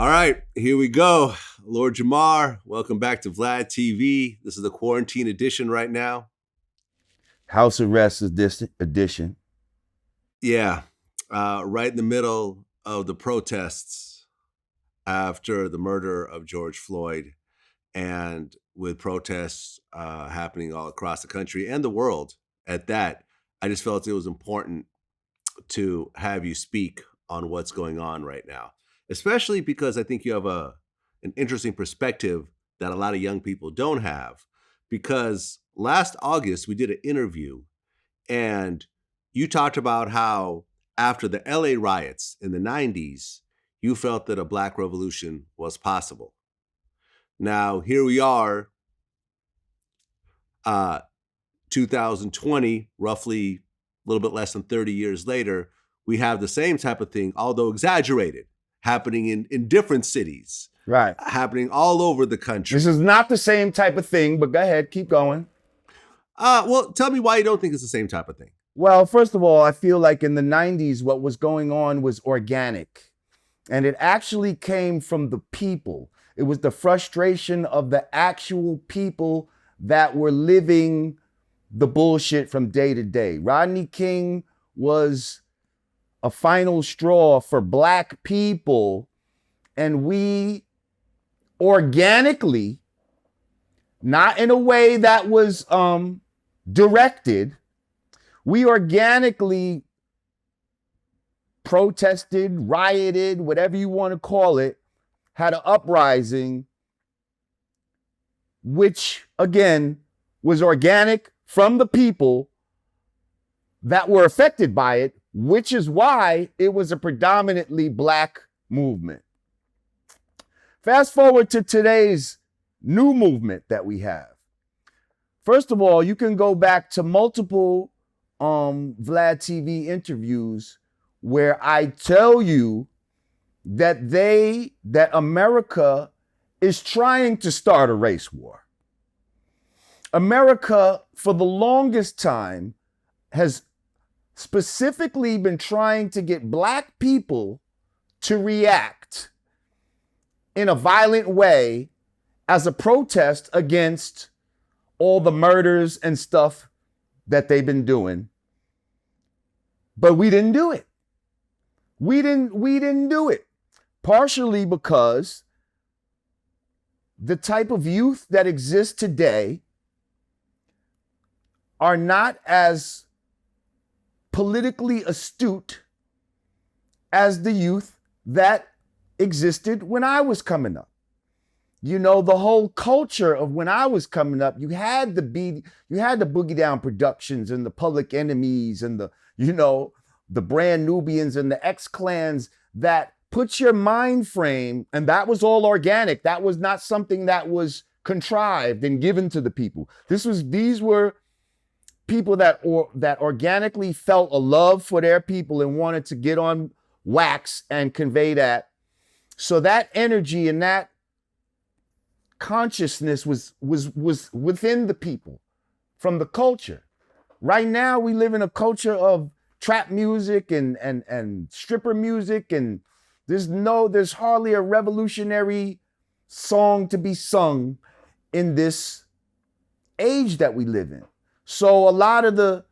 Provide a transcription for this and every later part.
All right, here we go. Lord Jamar, welcome back to VladTV. This is the quarantine edition right now. House arrest edition. Yeah, right in the middle of the protests after the murder of George Floyd, and with protests happening all across the country and the world at that, I just felt it was important to have you speak on what's going on right now, especially because I think you have an interesting perspective that a lot of young people don't have. Because last August, we did an interview and you talked about how after the LA riots in the 90s, you felt that a Black revolution was possible. Now, here we are, 2020, roughly a little bit less than 30 years later, we have the same type of thing, although exaggerated, happening in different cities. Right. Happening all over the country. This is not the same type of thing, but go ahead, keep going. Well, tell me why you don't think it's the same type of thing. Well, first of all, I feel like in the 90s, what was going on was organic. And it actually came from the people. It was the frustration of the actual people that were living the bullshit from day to day. Rodney King was a final straw for Black people. And we organically, not in a way that was directed, we organically protested, rioted, whatever you want to call it, had an uprising, which again was organic from the people that were affected by it, which is why it was a predominantly Black movement. Fast forward to today's new movement that we have. First of all, you can go back to multiple VladTV interviews where I tell you that America is trying to start a race war. America, for the longest time, has specifically been trying to get Black people to react in a violent way as a protest against all the murders and stuff that they've been doing. But we didn't do it. We didn't do it. Partially because the type of youth that exists today are not as politically astute as the youth that existed when I was coming up. You know, the whole culture of when I was coming up, you had the Boogie Down Productions and the Public Enemies and the Brand Nubians and the X-Clans that put your mind frame, and that was all organic. That was not something that was contrived and given to the people. These were people that organically felt a love for their people and wanted to get on wax and convey that. So that energy and that consciousness was within the people from the culture. Right now, we live in a culture of trap music and stripper music, and there's hardly a revolutionary song to be sung in this age that we live in. So a lot of the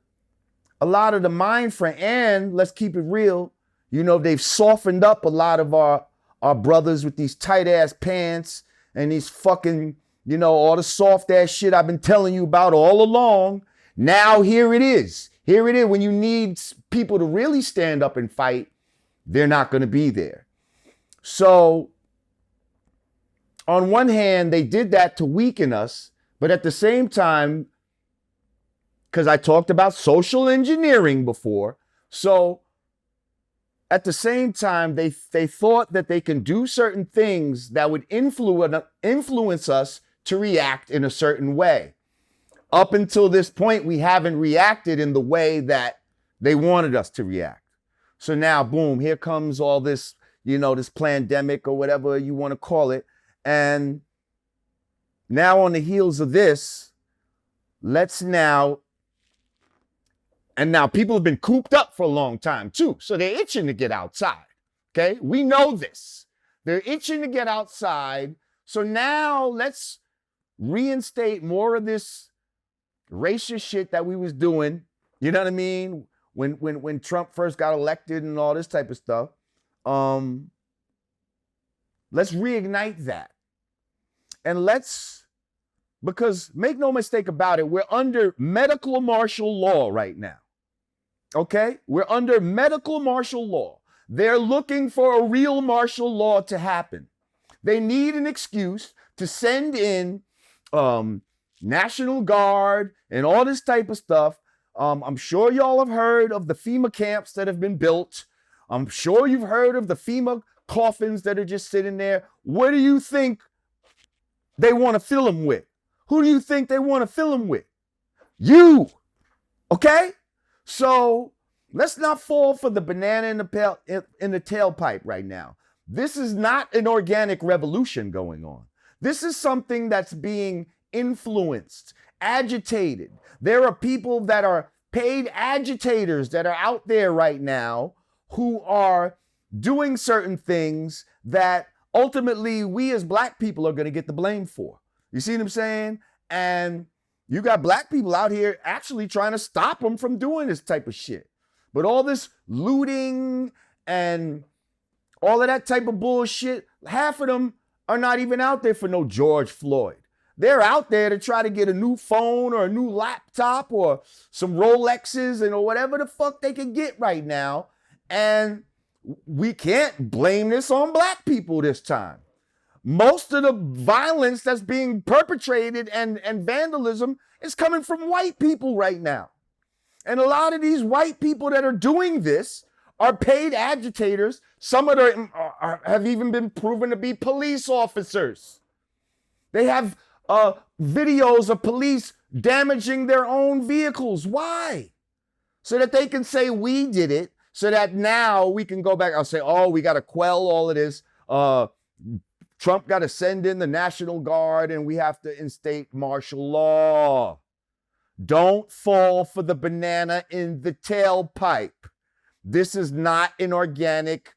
mind frame, and let's keep it real, they've softened up a lot of our brothers with these tight ass pants and these fucking, all the soft ass shit I've been telling you about all along. Now here it is. Here it is. When you need people to really stand up and fight, they're not going to be there. So on one hand, they did that to weaken us, but at the same time, because I talked about social engineering before, so at the same time, they thought that they can do certain things that would influence us to react in a certain way. Up until this point, we haven't reacted in the way that they wanted us to react. So now, boom, here comes all this, this pandemic or whatever you want to call it. And now on the heels of this, now people have been cooped up for a long time too. So they're itching to get outside. Okay. We know this. They're itching to get outside. So now let's reinstate more of this racist shit that we was doing. You know what I mean? When Trump first got elected and all this type of stuff. Let's reignite that. And because make no mistake about it, we're under medical martial law right now. Okay? We're under medical martial law. They're looking for a real martial law to happen. They need an excuse to send in National Guard and all this type of stuff. I'm sure y'all have heard of the FEMA camps that have been built. I'm sure you've heard of the FEMA coffins that are just sitting there. What do you think they want to fill them with? Who do you think they want to fill them with? You. Okay? So let's not fall for the banana in the tailpipe right now. This is not an organic revolution going on. This is something that's being influenced, agitated. There are people that are paid agitators that are out there right now who are doing certain things that ultimately we as black people are going to get the blame for. You see what I'm saying? And you got black people out here actually trying to stop them from doing this type of shit. But all this looting and all of that type of bullshit, half of them are not even out there for no George Floyd. They're out there to try to get a new phone or a new laptop or some Rolexes and or whatever the fuck they can get right now. And we can't blame this on black people this time. Most of the violence that's being perpetrated and vandalism is coming from white people right now. And a lot of these white people that are doing this are paid agitators. Some of them have even been proven to be police officers. They have videos of police damaging their own vehicles. Why? So that they can say we did it, so that now we can go back. I'll say, oh, we got to quell all of this. Trump got to send in the National Guard and we have to instate martial law. Don't fall for the banana in the tailpipe. This is not an organic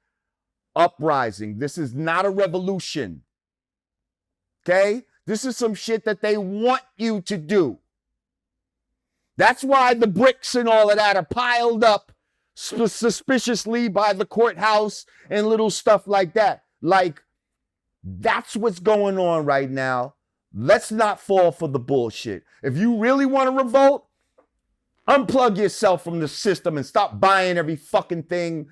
uprising. This is not a revolution. Okay? This is some shit that they want you to do. That's why the bricks and all of that are piled up suspiciously by the courthouse and little stuff like that. Like, that's what's going on right now. Let's not fall for the bullshit. If you really want to revolt, unplug yourself from the system and stop buying every fucking thing,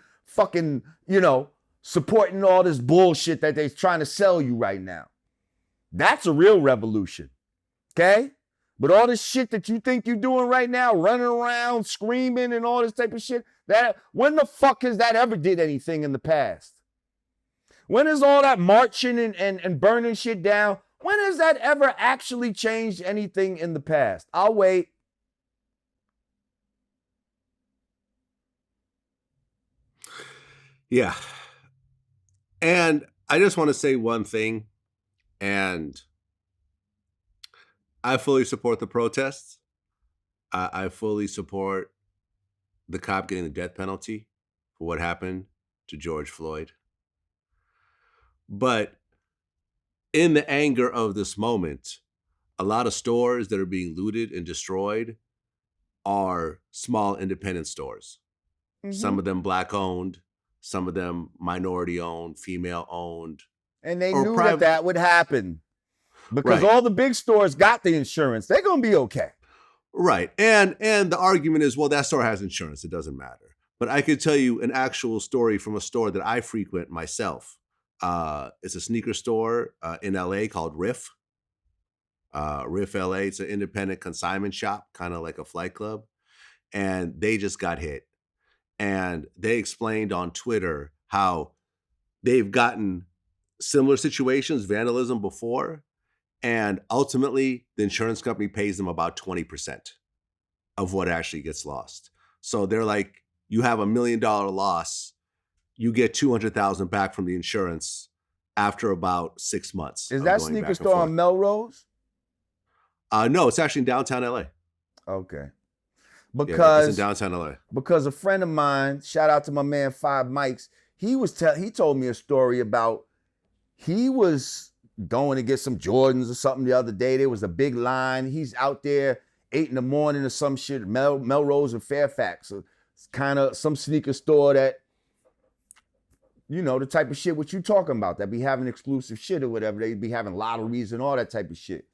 supporting all this bullshit that they're trying to sell you right now. That's a real revolution. Okay? But all this shit that you think you're doing right now, running around, screaming and all this type of shit, when the fuck has that ever did anything in the past? When is all that marching and burning shit down? When has that ever actually changed anything in the past? I'll wait. Yeah. And I just want to say one thing, and I fully support the protests. I fully support the cop getting the death penalty for what happened to George Floyd. But in the anger of this moment, a lot of stores that are being looted and destroyed are small independent stores. Mm-hmm. Some of them black owned, some of them minority owned, female owned. And they knew that would happen because all the big stores got the insurance. They're going to be okay. Right. And the argument is, well, that store has insurance. It doesn't matter. But I could tell you an actual story from a store that I frequent myself. It's a sneaker store in LA called Riff. Riff LA. It's an independent consignment shop, kind of like a flight club. And they just got hit. And they explained on Twitter how they've gotten similar situations, vandalism before. And ultimately, the insurance company pays them about 20% of what actually gets lost. So they're like, you have $1 million loss. You get $200,000 back from the insurance after about 6 months. Is that sneaker store on Melrose? No, it's actually in downtown LA. Okay. It's in downtown LA. Because a friend of mine, shout out to my man 5 Mics, he told me a story about he was going to get some Jordans or something the other day. There was a big line. He's out there 8 in the morning or some shit, Melrose and Fairfax. So it's kind of some sneaker store that, you know, the type of shit what you talking about, that be having exclusive shit or whatever. They be having lotteries and all that type of shit.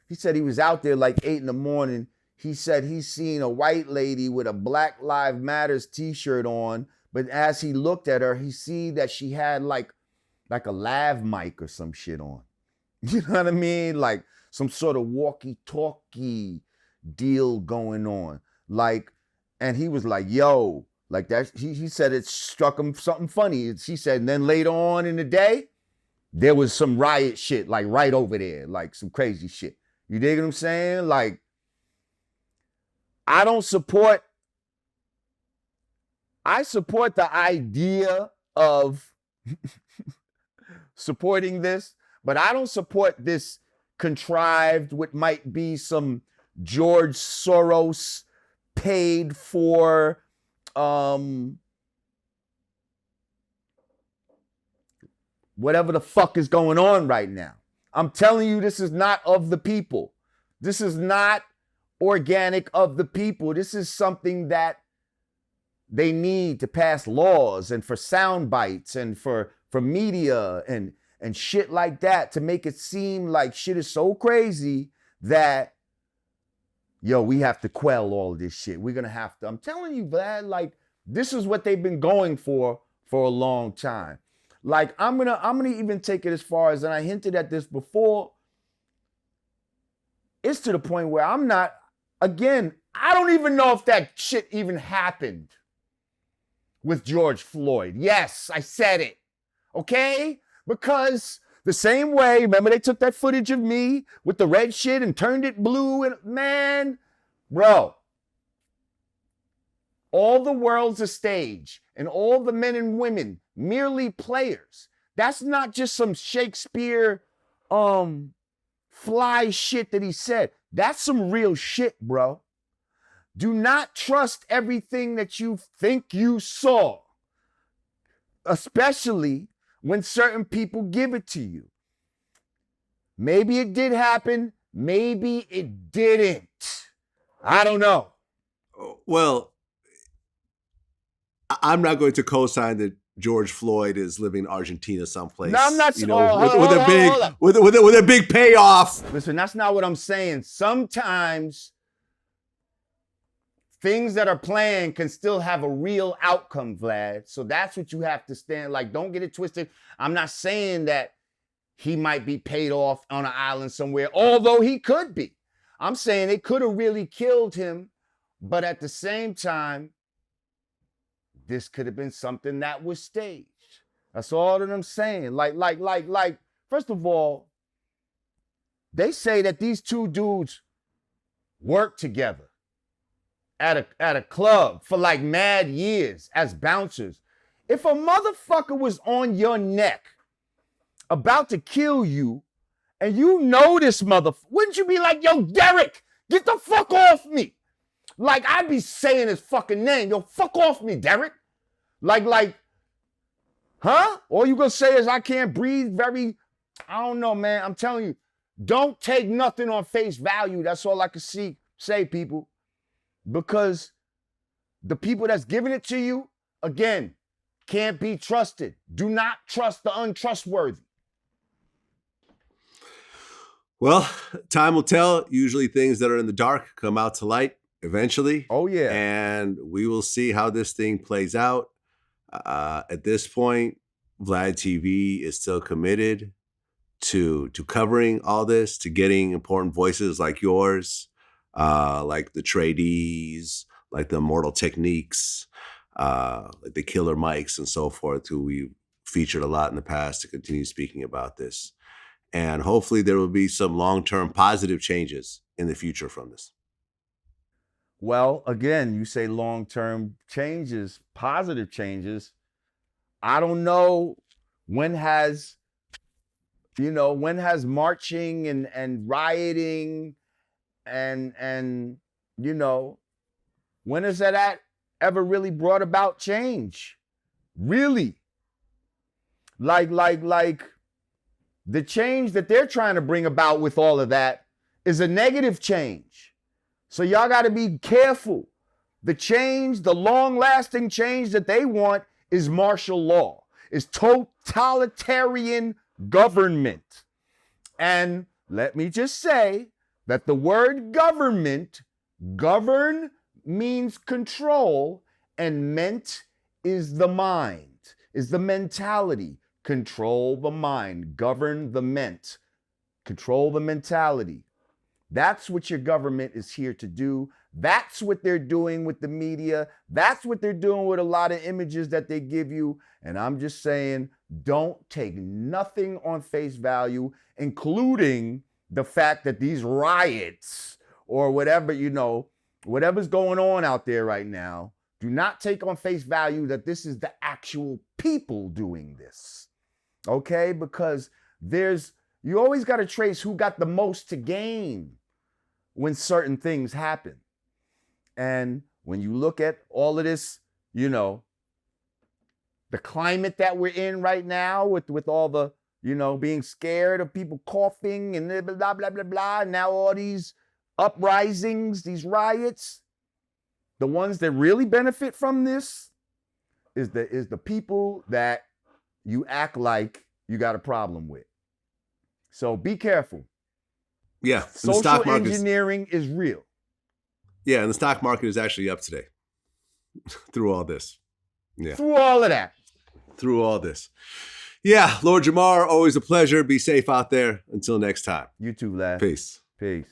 He said he was out there like 8 in the morning. He said he's seen a white lady with a Black Lives Matters t-shirt on, but as he looked at her, he see that she had like a lav mic or some shit on. You know what I mean? Like some sort of walkie-talkie deal going on. Like, and he was like, yo, like that. He said it struck him something funny. He said, and then later on in the day, there was some riot shit, like right over there, like some crazy shit. You dig what I'm saying? Like, I support the idea of supporting this, but I don't support this contrived, what might be some George Soros paid for whatever the fuck is going on right now. I'm telling you, this is not of the people. This is not organic of the people. This is something that they need to pass laws and for sound bites and for media and shit like that, to make it seem like shit is so crazy that, yo, we have to quell all of this shit. We're gonna have to. I'm telling you, Vlad, like, this is what they've been going for a long time. Like, I'm gonna even take it as far as, and I hinted at this before, it's to the point where I'm not, again, I don't even know if that shit even happened with George Floyd. Yes, I said it. Okay? Because the same way, remember they took that footage of me with the red shit and turned it blue, and man, bro, all the world's a stage and all the men and women merely players. That's not just some Shakespeare fly shit that he said. That's some real shit, bro. Do not trust everything that you think you saw, especially when certain people give it to you. Maybe it did happen. Maybe it didn't. I don't know. Well, I'm not going to co-sign that George Floyd is living in Argentina someplace. No, I'm not. You know, with a big payoff. Listen, that's not what I'm saying. Sometimes things that are planned can still have a real outcome, Vlad. So that's what you have to stand. Like, don't get it twisted. I'm not saying that he might be paid off on an island somewhere, although he could be. I'm saying they could have really killed him, but at the same time, this could have been something that was staged. That's all that I'm saying. Like, first of all, they say that these two dudes worked together at a club for like mad years as bouncers. If a motherfucker was on your neck about to kill you and you know this motherfucker, wouldn't you be like, yo, Derek, get the fuck off me? Like, I'd be saying his fucking name. Yo, fuck off me, Derek. Like, huh? All you gonna say is I can't breathe I don't know, man. I'm telling you, don't take nothing on face value. That's all I can say, people. Because the people that's giving it to you, again, can't be trusted. Do not trust the untrustworthy. Well, time will tell. Usually things that are in the dark come out to light eventually. Oh, yeah. And we will see how this thing plays out. At this point, VladTV is still committed to covering all this, to getting important voices like yours, like the tradies, like the Immortal Techniques, like the Killer Mikes and so forth, who we featured a lot in the past, to continue speaking about this. And hopefully there will be some long-term positive changes in the future from this. Well, again, you say long-term changes, positive changes. I don't know when has marching and rioting and you know, when has that ever really brought about change? Really? Like The change that they're trying to bring about with all of that is a negative change. So y'all got to be careful. The change, the long-lasting change that they want is martial law, is totalitarian government. And let me just say that the word government, govern means control, and ment is the mind, is the mentality. Control the mind, govern the ment, control the mentality. That's what your government is here to do. That's what they're doing with the media. That's what they're doing with a lot of images that they give you. And I'm just saying, don't take nothing on face value, including the fact that these riots or whatever, whatever's going on out there right now, do not take on face value that this is the actual people doing this. Okay? Because you always got to trace who got the most to gain when certain things happen. And when you look at all of this, the climate that we're in right now with all the, being scared of people coughing and blah, blah, blah, blah, blah. And now all these uprisings, these riots, the ones that really benefit from this is the people that you act like you got a problem with. So be careful. Yeah. Social engineering is real. Yeah, and the stock market is actually up today through all this. Yeah. Through all of that. Through all this. Yeah, Lord Jamar, always a pleasure. Be safe out there. Until next time. You too, Vlad. Peace. Peace.